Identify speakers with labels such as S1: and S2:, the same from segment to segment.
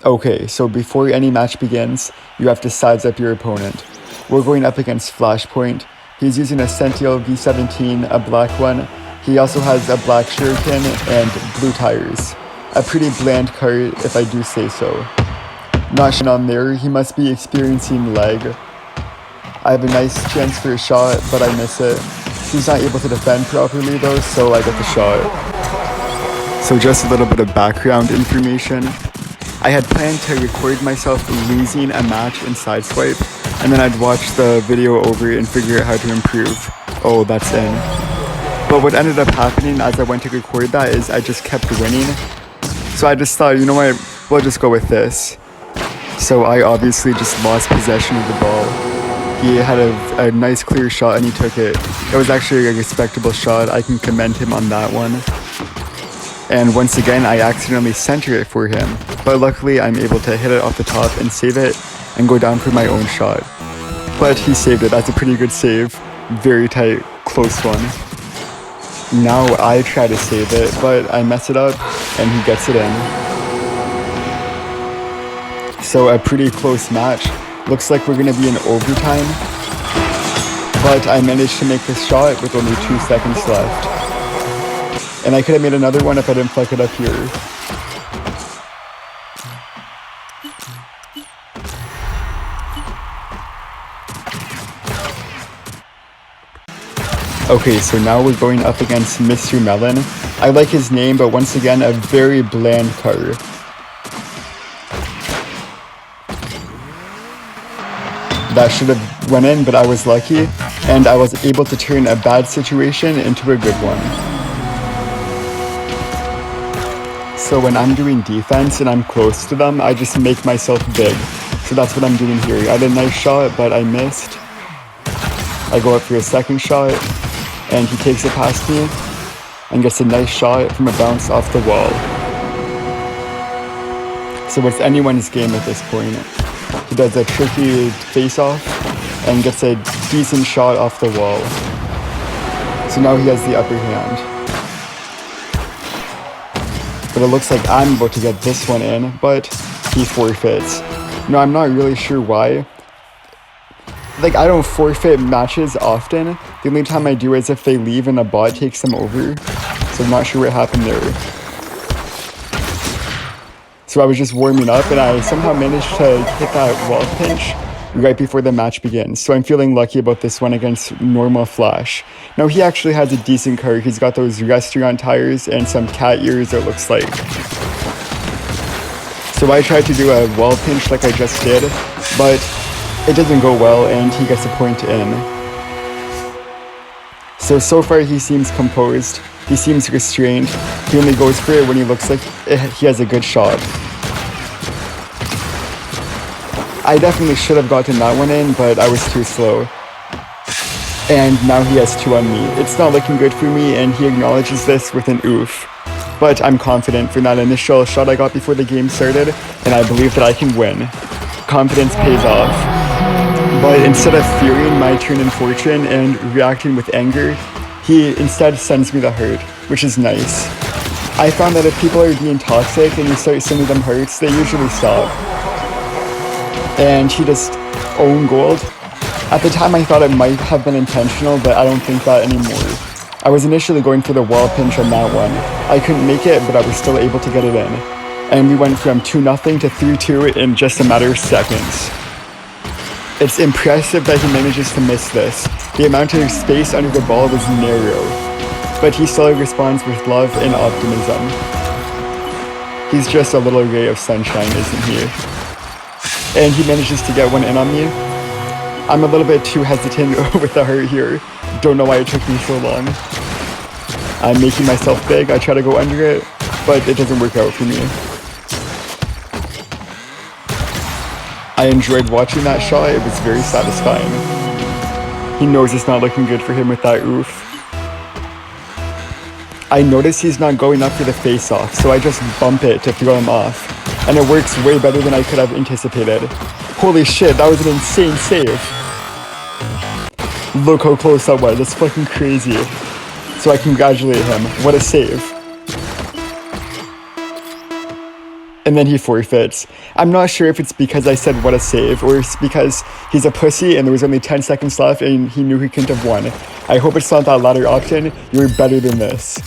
S1: Okay, so before any match begins, you have to size up your opponent. We're going up against Flashpoint. He's using a Sentinel V17, a black one. He also has a black shuriken and blue tires. A pretty bland card, if I do say so. Not sure on there, he must be experiencing lag. I have a nice chance for a shot, but I miss it. He's not able to defend properly though, so I get the shot. So just a little bit of background information. I had planned to record myself losing a match in Sideswipe, and then I'd watch the video over and figure out how to improve. Oh, that's in. But what ended up happening as I went to record that is I just kept winning. So I just thought, you know what, we'll just go with this. So I obviously just lost possession of the ball. He had a nice clear shot and he took it. It was actually a respectable shot. I can commend him on that one. And once again, I accidentally center it for him. But luckily, I'm able to hit it off the top and save it and go down for my own shot. But he saved it. That's a pretty good save. Very tight, close one. Now I try to save it, but I mess it up and he gets it in. So a pretty close match. Looks like we're going to be in overtime. But I managed to make this shot with only 2 seconds left. And I could have made another one if I didn't flick it up here. Okay, so now we're going up against Mr. Melon. I like his name, but once again, a very bland card. That should have went in, but I was lucky, and I was able to turn a bad situation into a good one. So when I'm doing defense and I'm close to them, I just make myself big. So that's what I'm doing here. I had a nice shot, but I missed. I go up for a second shot, and he takes it past me, and gets a nice shot from a bounce off the wall. So it's anyone's game at this point. He does a tricky face-off, and gets a decent shot off the wall. So now he has the upper hand. But it looks like I'm about to get this one in, but he forfeits. No, I'm not really sure why. Like, I don't forfeit matches often. The only time I do is if they leave and a bot takes them over. So I'm not sure what happened there. So I was just warming up and I somehow managed to hit that wall pinch right before the match begins. So I'm feeling lucky about this one against normal Flash. Now he actually has a decent card. He's got those restaurant tires and some cat ears, it looks like. So I tried to do a wall pinch like I just did, but it doesn't go well and he gets a point in. So far he seems composed. He seems restrained. He only goes for it when he looks like he has a good shot. I definitely should have gotten that one in, but I was too slow. And now he has 2 on me. It's not looking good for me, and he acknowledges this with an oof. But I'm confident from that initial shot I got before the game started, and I believe that I can win. Confidence pays off. But instead of fearing my turn in fortune and reacting with anger, he instead sends me the heart, which is nice. I found that if people are being toxic and you start sending them hearts, they usually stop. And he just owned gold. At the time I thought it might have been intentional, but I don't think that anymore. I was initially going for the wall pinch on that one. I couldn't make it, but I was still able to get it in. And we went from 2-0 to 3-2 in just a matter of seconds. It's impressive that he manages to miss this. The amount of space under the ball was narrow, but he still responds with love and optimism. He's just a little ray of sunshine, isn't he? And he manages to get one in on me. I'm a little bit too hesitant with the heart here. Don't know why it took me so long. I'm making myself big. I try to go under it, but it doesn't work out for me. I enjoyed watching that shot. It was very satisfying. He knows it's not looking good for him with that oof. I notice he's not going up for the face-off, so I just bump it to throw him off. And it works way better than I could have anticipated. Holy shit, that was an insane save. Look how close that was, that's fucking crazy. So I congratulate him, what a save. and then he forfeits. I'm not sure if it's because I said what a save, or it's because he's a pussy and there was only 10 seconds left and he knew he couldn't have won. I hope it's not that latter option. You're better than this.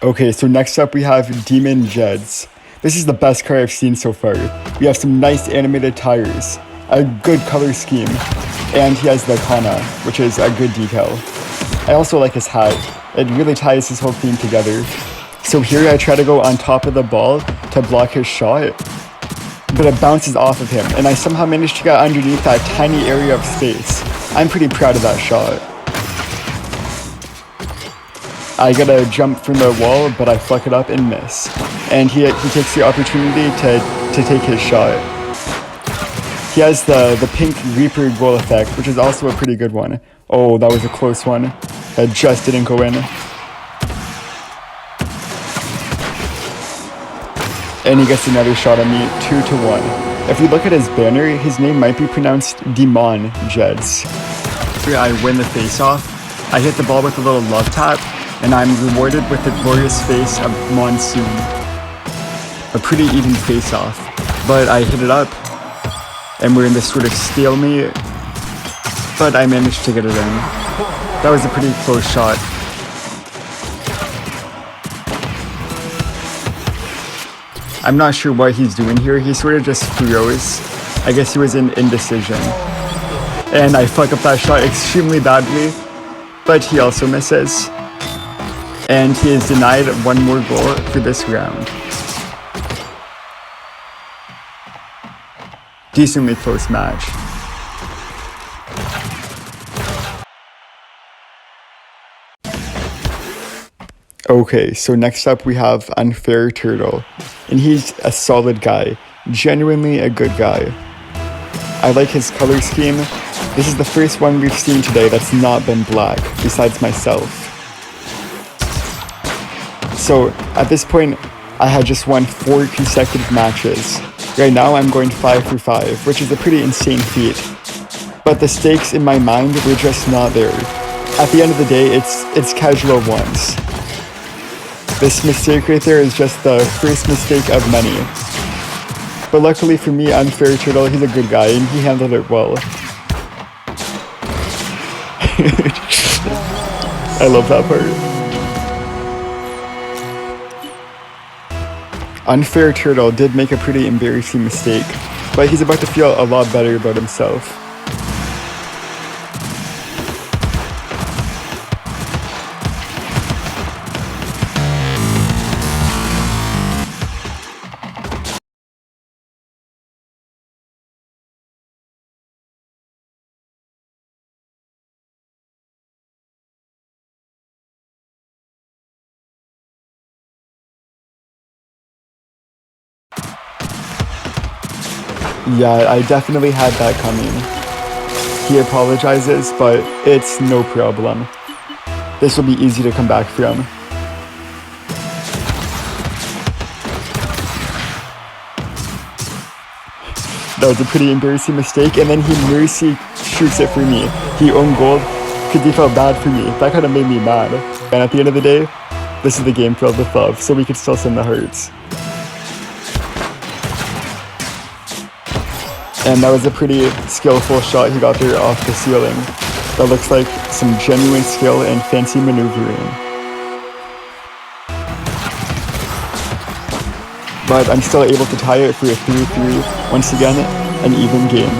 S1: Okay, so next up we have Demon Jeds. This is the best card I've seen so far. We have some nice animated tires, a good color scheme, and he has the Kana, which is a good detail. I also like his hat. It really ties his whole theme together. So here I try to go on top of the ball to block his shot, but it bounces off of him, and I somehow managed to get underneath that tiny area of space. I'm pretty proud of that shot. I gotta jump from the wall, but I fuck it up and miss. And he takes the opportunity to take his shot. He has the pink Reaper goal effect, which is also a pretty good one. Oh, that was a close one. That just didn't go in. And he gets another shot on me, 2-1. If you look at his banner, his name might be pronounced Demon Jeds. I win the face-off. I hit the ball with a little love tap, and I'm rewarded with the glorious face of Monsoon. A pretty even face-off. But I hit it up, and we're in this sort of stalemate, but I managed to get it in. That was a pretty close shot. I'm not sure what he's doing here. He sort of just froze. I guess he was in indecision. And I fuck up that shot extremely badly, but he also misses. And he is denied one more goal for this round. Decently close match. Okay, so next up we have Unfair Turtle, and he's a solid guy, genuinely a good guy. I like his color scheme. This is the first one we've seen today that's not been black, besides myself. So at this point, I had just won 4 consecutive matches. Right now I'm going 5 for 5, which is a pretty insane feat. But the stakes in my mind were just not there. At the end of the day, it's casual ones. This mistake right there is just the first mistake of many. But luckily for me, Unfair Turtle, he's a good guy and he handled it well. I love that part. Unfair Turtle did make a pretty embarrassing mistake, but he's about to feel a lot better about himself. Yeah, I definitely had that coming. He apologizes, but it's no problem. This will be easy to come back from. That was a pretty embarrassing mistake, and then he mercy shoots it for me. He owned goal because he felt bad for me. That kind of made me mad. And at the end of the day, this is the game filled with love, so we could still send the hearts. And that was a pretty skillful shot he got there off the ceiling. That looks like some genuine skill and fancy maneuvering. But I'm still able to tie it for a 3-3. Once again, an even game.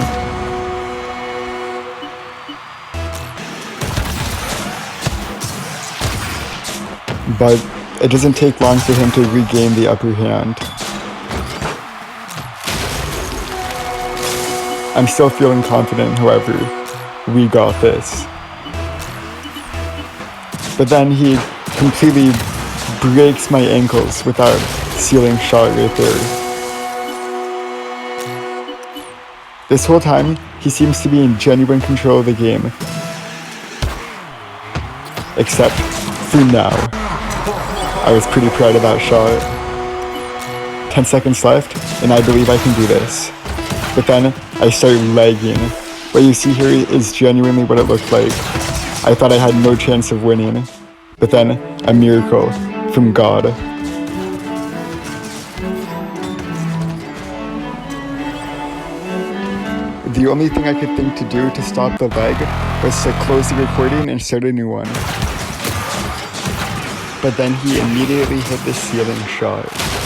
S1: But it doesn't take long for him to regain the upper hand. I'm still feeling confident, however, we got this. But then he completely breaks my ankles with that ceiling shot right there. This whole time, he seems to be in genuine control of the game. Except for now. I was pretty proud of that shot. 10 seconds left, and I believe I can do this. But then I started lagging. What you see here is genuinely what it looked like. I thought I had no chance of winning. But then, a miracle from God. The only thing I could think to do to stop the lag was to close the recording and start a new one. But then he immediately hit the ceiling shot.